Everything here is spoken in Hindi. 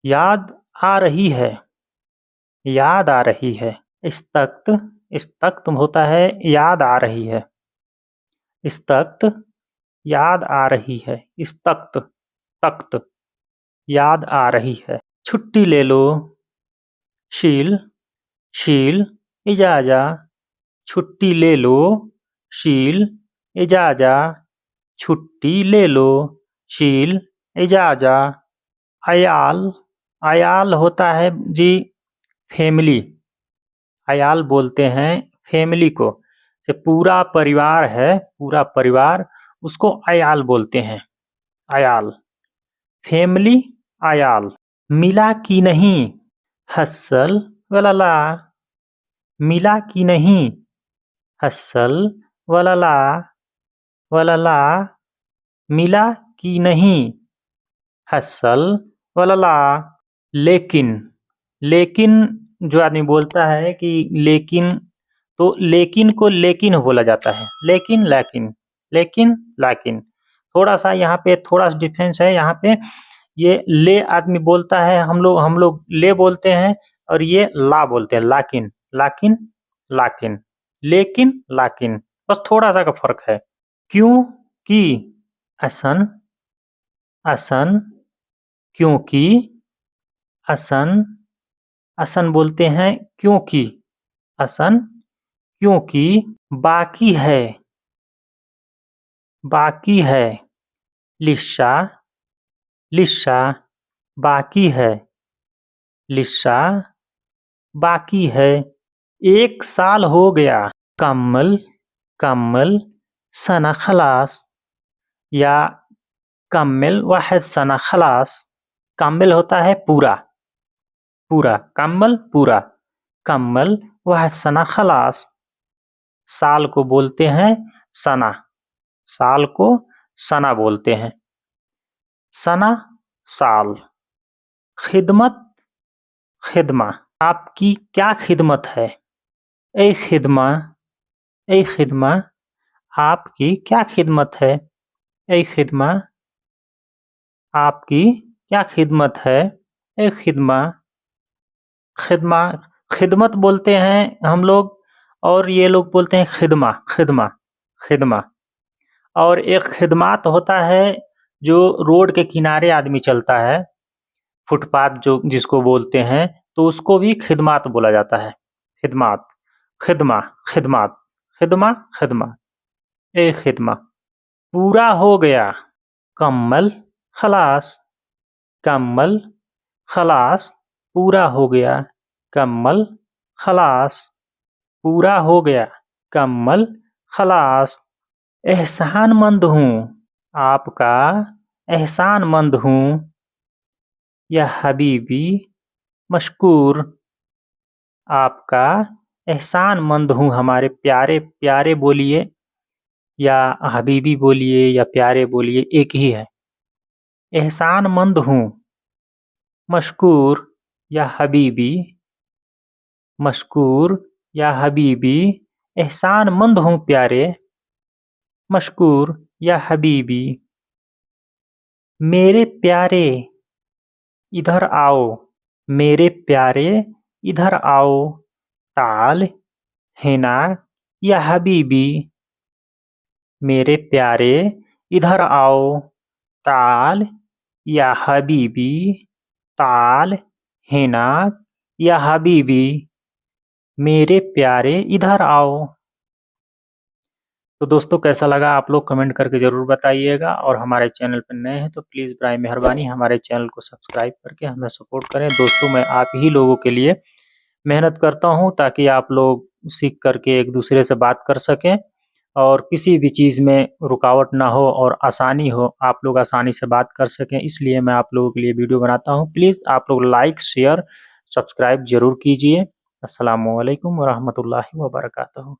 याद आ रही है, याद आ रही है। इस्तक्त होता है याद आ रही है। इस्तक्त याद आ रही है। इस्तक्त तख्त याद आ रही है। छुट्टी ले लो, शील शील इजाज़ा। छुट्टी ले लो, शील इजाज़ा। छुट्टी ले लो, शील इजाज़ा। अयाल अयाल होता है जी फैमिली। अयाल बोलते हैं फैमिली को। जो पूरा परिवार है, पूरा परिवार उसको अयाल बोलते हैं। अयाल फैमिली अयाल। मिला कि नहीं, हस्सल वलला। मिला कि नहीं, हस्सल वलला वलला। मिला कि नहीं, हस्सल वलला। लेकिन लेकिन जो आदमी बोलता है कि लेकिन, तो लेकिन को लेकिन बोला जाता है। लेकिन लेकिन लेकिन लेकिन थोड़ा सा यहाँ पे थोड़ा सा डिफरेंस है। यहाँ पे ये ले आदमी बोलता है, हम लोग ले बोलते हैं, और ये ला बोलते हैं। लाकिन लाकिन लाकिन लेकिन लाकिन, बस थोड़ा सा का फर्क है। क्यों कि असन असन क्योंकि असन असन बोलते हैं क्योंकि। असन क्योंकि बाकी है, बाकी है। लिस्सा लिस्सा बाकी है। लिस्सा बाकी है। 1 साल हो गया। कम्मल कम्मल सना खलास, या कम्मल वाहिद सना खलास। कम्मल होता है पूरा, पूरा कम्मल पूरा। कम्मल वाहिद सना खलास। साल को बोलते हैं सना। साल को सना बोलते हैं। सना साल। खिदमत खिदमा। आपकी क्या खिदमत है। ए खिदमा ए खिदमा। आपकी क्या खिदमत है। ए खिदमा। आपकी क्या खिदमत है। ए खिदमा। खिदमा खिदमत बोलते हैं हम लोग, और ये लोग बोलते हैं खिदमा खिदमा खिदमा। और एक खिदमात होता है जो रोड के किनारे आदमी चलता है, फुटपाथ जो जिसको बोलते हैं, तो उसको भी खिदमात बोला जाता है। खिदमात खिदमा खिदमात खिदमा खिदमा। ए खिदमा। पूरा हो गया। कम्मल खलास कम्मल खलास। पूरा हो गया। कम्मल खलास। पूरा हो गया। कम्मल खलास। एहसानमंद हूँ। आपका एहसानमंद हूँ। या हबीबी मशकूर। आपका एहसानमंद हूँ, हमारे प्यारे प्यारे बोलिए, या हबीबी बोलिए, या प्यारे बोलिए, एक ही है। एहसानमंद हूँ। मशकूर या हबीबी। मशकूर या हबीबी। एहसानमंद हूँ प्यारे। मशकूर या हबीबी। मेरे प्यारे इधर आओ। मेरे प्यारे इधर आओ। ताल हिना या हबीबी। मेरे प्यारे इधर आओ। ताल या हबीबी। ताल हिना या हबीबी। मेरे प्यारे इधर आओ। तो दोस्तों कैसा लगा आप लोग कमेंट करके ज़रूर बताइएगा, और हमारे चैनल पर नए हैं तो प्लीज़ बराए मेहरबानी हमारे चैनल को सब्सक्राइब करके हमें सपोर्ट करें। दोस्तों मैं आप ही लोगों के लिए मेहनत करता हूं ताकि आप लोग सीख करके एक दूसरे से बात कर सकें, और किसी भी चीज़ में रुकावट ना हो और आसानी हो, आप लोग आसानी से बात कर सकें, इसलिए मैं आप लोगों के लिए वीडियो बनाता हूं। प्लीज़ आप लोग लाइक शेयर सब्सक्राइब ज़रूर कीजिए। अस्सलामु अलैकुम व रहमतुल्लाहि व बरकातहू।